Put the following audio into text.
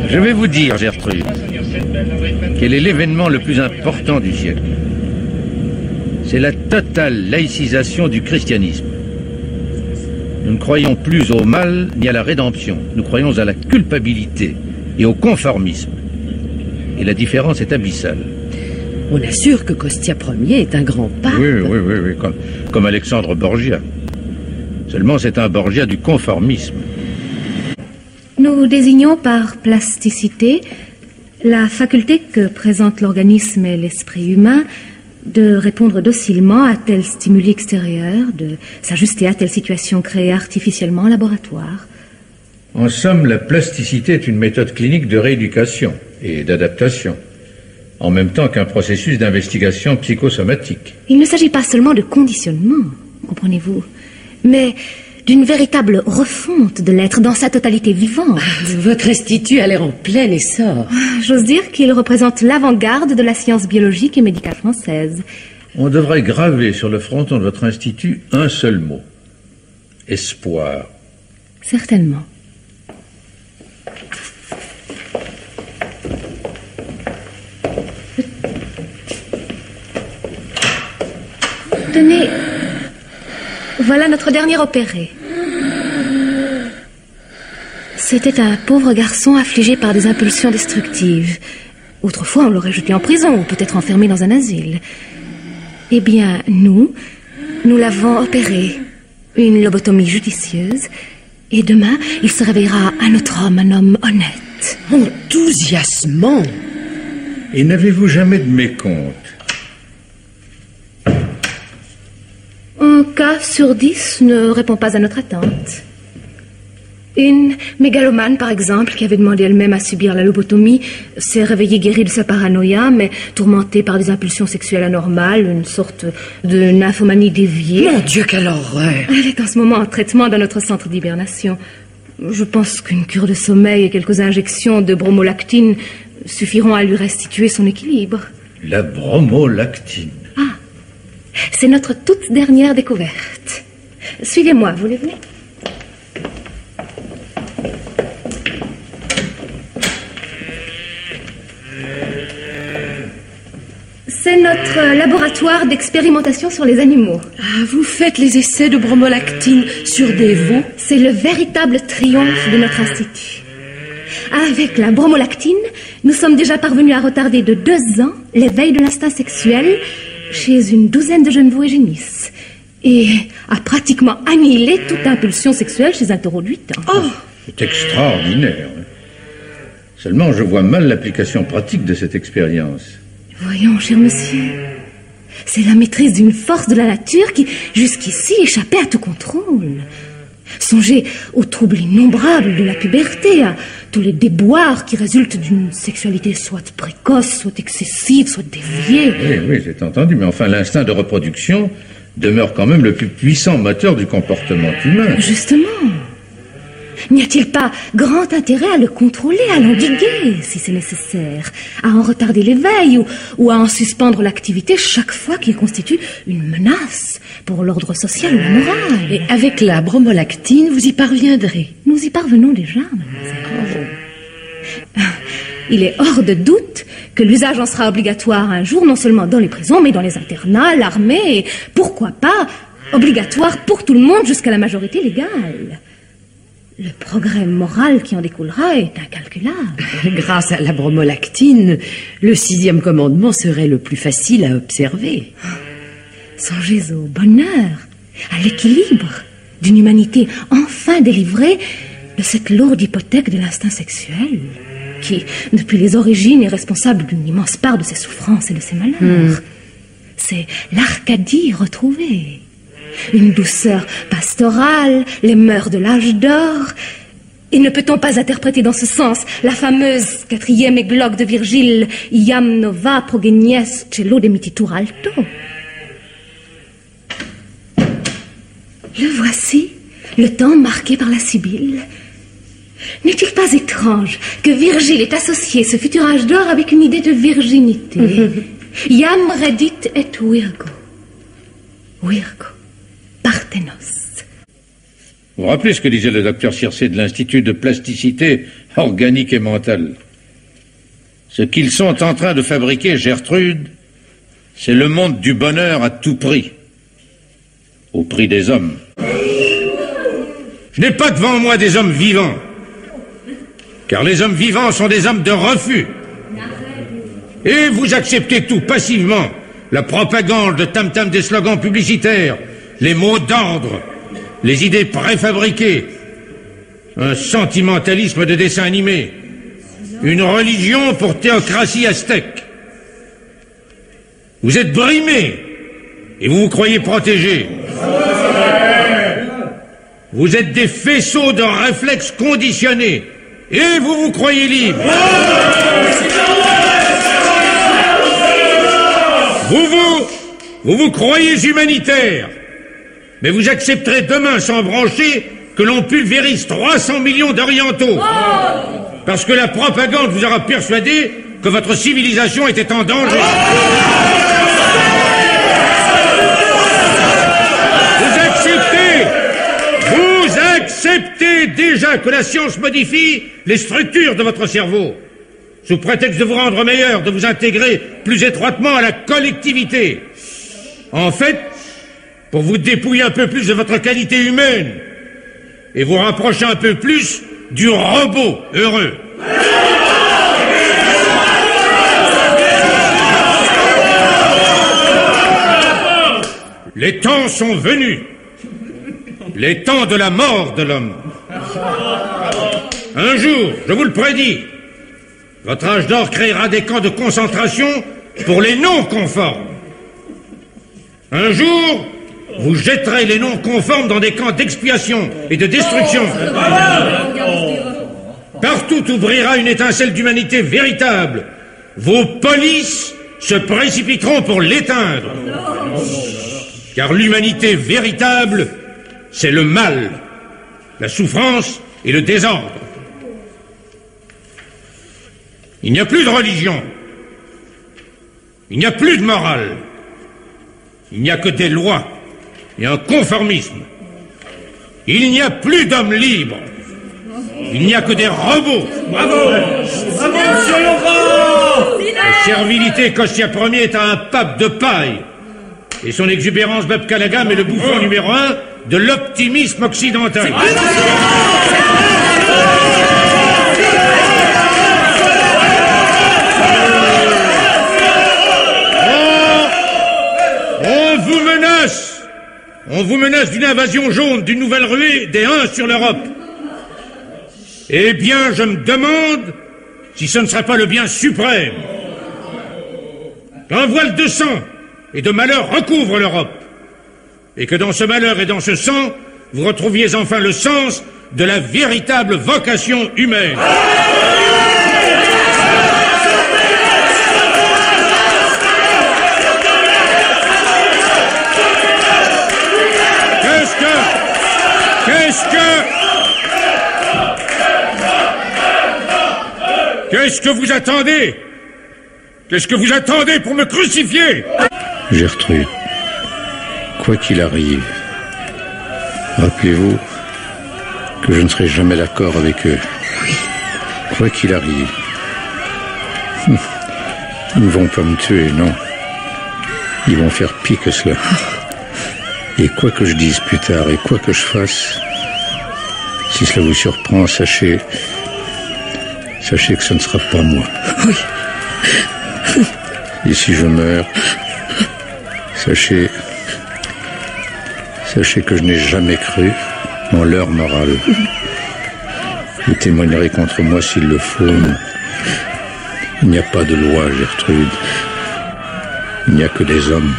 Je vais vous dire, Gertrude, quel est l'événement le plus important du siècle. C'est la totale laïcisation du christianisme. Nous ne croyons plus au mal ni à la rédemption. Nous croyons à la culpabilité et au conformisme. Et la différence est abyssale. On assure que Costia Ier est un grand pape. Oui, comme Alexandre Borgia. Seulement, c'est un Borgia du conformisme. Nous désignons par plasticité la faculté que présente l'organisme et l'esprit humain de répondre docilement à tel stimuli extérieur, de s'ajuster à telle situation créée artificiellement en laboratoire. En somme, la plasticité est une méthode clinique de rééducation et d'adaptation, en même temps qu'un processus d'investigation psychosomatique. Il ne s'agit pas seulement de conditionnement, comprenez-vous, mais d'une véritable refonte de l'être dans sa totalité vivante. Votre institut a l'air en plein essor. J'ose dire qu'il représente l'avant-garde de la science biologique et médicale française. On devrait graver sur le fronton de votre institut un seul mot. Espoir. Certainement. Tenez, voilà notre dernier opéré. C'était un pauvre garçon affligé par des impulsions destructives. Autrefois, on l'aurait jeté en prison ou peut-être enfermé dans un asile. Eh bien, nous l'avons opéré. Une lobotomie judicieuse. Et demain, il se réveillera un autre homme, un homme honnête. Enthousiasmant. Et n'avez-vous jamais de mécompte? Un cas sur 10 ne répond pas à notre attente. Une mégalomane, par exemple, qui avait demandé elle-même à subir la lobotomie, s'est réveillée guérie de sa paranoïa, mais tourmentée par des impulsions sexuelles anormales, une sorte de nymphomanie déviée. Mon Dieu, quelle horreur! Elle est en ce moment en traitement dans notre centre d'hibernation. Je pense qu'une cure de sommeil et quelques injections de bromolactine suffiront à lui restituer son équilibre. La bromolactine. Ah, c'est notre toute dernière découverte. Suivez-moi, voulez-vous? C'est notre laboratoire d'expérimentation sur les animaux. Ah, vous faites les essais de bromolactine sur des veaux? C'est le véritable triomphe de notre institut. Avec la bromolactine, nous sommes déjà parvenus à retarder de 2 ans l'éveil de l'instinct sexuel chez une douzaine de jeunes veaux et génisses. Et à pratiquement annihiler toute impulsion sexuelle chez un taureau de 8 ans. Oh, c'est extraordinaire. Seulement, je vois mal l'application pratique de cette expérience. Voyons, cher monsieur, c'est la maîtrise d'une force de la nature qui, jusqu'ici, échappait à tout contrôle. Songez aux troubles innombrables de la puberté, à tous les déboires qui résultent d'une sexualité soit précoce, soit excessive, soit déviée. Oui, j'ai entendu, mais enfin, l'instinct de reproduction demeure quand même le plus puissant moteur du comportement humain. Justement. N'y a-t-il pas grand intérêt à le contrôler, à l'endiguer, si c'est nécessaire, à en retarder l'éveil ou à en suspendre l'activité chaque fois qu'il constitue une menace pour l'ordre social ou la morale? Et avec la bromolactine, vous y parviendrez? Nous y parvenons déjà, mademoiselle. Il est hors de doute que l'usage en sera obligatoire un jour, non seulement dans les prisons, mais dans les internats, l'armée, et pourquoi pas obligatoire pour tout le monde jusqu'à la majorité légale. Le progrès moral qui en découlera est incalculable. Grâce à la bromolactine, le 6e commandement serait le plus facile à observer. Songez au bonheur, à l'équilibre d'une humanité enfin délivrée de cette lourde hypothèque de l'instinct sexuel qui, depuis les origines, est responsable d'une immense part de ses souffrances et de ses malheurs. C'est l'Arcadie retrouvée. Une douceur pastorale, les mœurs de l'âge d'or. Et ne peut-on pas interpréter dans ce sens la fameuse 4e églogue de Virgile, Iam nova progenies cello demititur alto? Le voici, le temps marqué par la Sibylle. N'est-il pas étrange que Virgile ait associé ce futur âge d'or avec une idée de virginité? Iam redit et virgo. Virgo, Parthenos. Vous vous rappelez ce que disait le docteur Circé de l'Institut de plasticité organique et mentale? Ce qu'ils sont en train de fabriquer, Gertrude, c'est le monde du bonheur à tout prix, au prix des hommes. Je n'ai pas devant moi des hommes vivants, car les hommes vivants sont des hommes de refus. Et vous acceptez tout passivement, la propagande, le tam-tam des slogans publicitaires, les mots d'ordre, les idées préfabriquées, un sentimentalisme de dessin animé, une religion pour théocratie aztèque. Vous êtes brimés et vous vous croyez protégés. Vous êtes des faisceaux de réflexes conditionnés et vous vous croyez libres. Vous vous croyez humanitaires, mais vous accepterez demain sans broncher que l'on pulvérise 300 millions d'orientaux. Parce que la propagande vous aura persuadé que votre civilisation était en danger. Vous acceptez déjà que la science modifie les structures de votre cerveau, sous prétexte de vous rendre meilleur, de vous intégrer plus étroitement à la collectivité. En fait, pour vous dépouiller un peu plus de votre qualité humaine et vous rapprocher un peu plus du robot heureux. Les temps sont venus. Les temps de la mort de l'homme. Un jour, je vous le prédis, votre âge d'or créera des camps de concentration pour les non-conformes. Un jour, vous jetterez les non-conformes dans des camps d'expiation et de destruction. Partout où brillera une étincelle d'humanité véritable, vos polices se précipiteront pour l'éteindre. Car l'humanité véritable, c'est le mal, la souffrance et le désordre. Il n'y a plus de religion. Il n'y a plus de morale. Il n'y a que des lois et un conformisme. Il n'y a plus d'hommes libres. Il n'y a que des robots. Bravo! Bravo, monsieur Laurent! La servilité Kostia Ier est un pape de paille. Et son exubérance Bab Kalagam est le bouffon numéro 1 de l'optimisme occidental. On vous menace d'une invasion jaune, d'une nouvelle ruée des Huns sur l'Europe. Eh bien, je me demande si ce ne serait pas le bien suprême qu'un voile de sang et de malheur recouvre l'Europe, et que dans ce malheur et dans ce sang, vous retrouviez enfin le sens de la véritable vocation humaine. Qu'est-ce que vous attendez? Qu'est-ce que vous attendez pour me crucifier? Gertrude, quoi qu'il arrive, rappelez-vous que je ne serai jamais d'accord avec eux. Quoi qu'il arrive. Ils ne vont pas me tuer, non. Ils vont faire pire que cela. Et quoi que je dise plus tard, et quoi que je fasse, si cela vous surprend, sachez que ce ne sera pas moi. Oui. Et si je meurs, sachez que je n'ai jamais cru en leur morale. Vous témoignerez contre moi s'il le faut. Il n'y a pas de loi, Gertrude. Il n'y a que des hommes.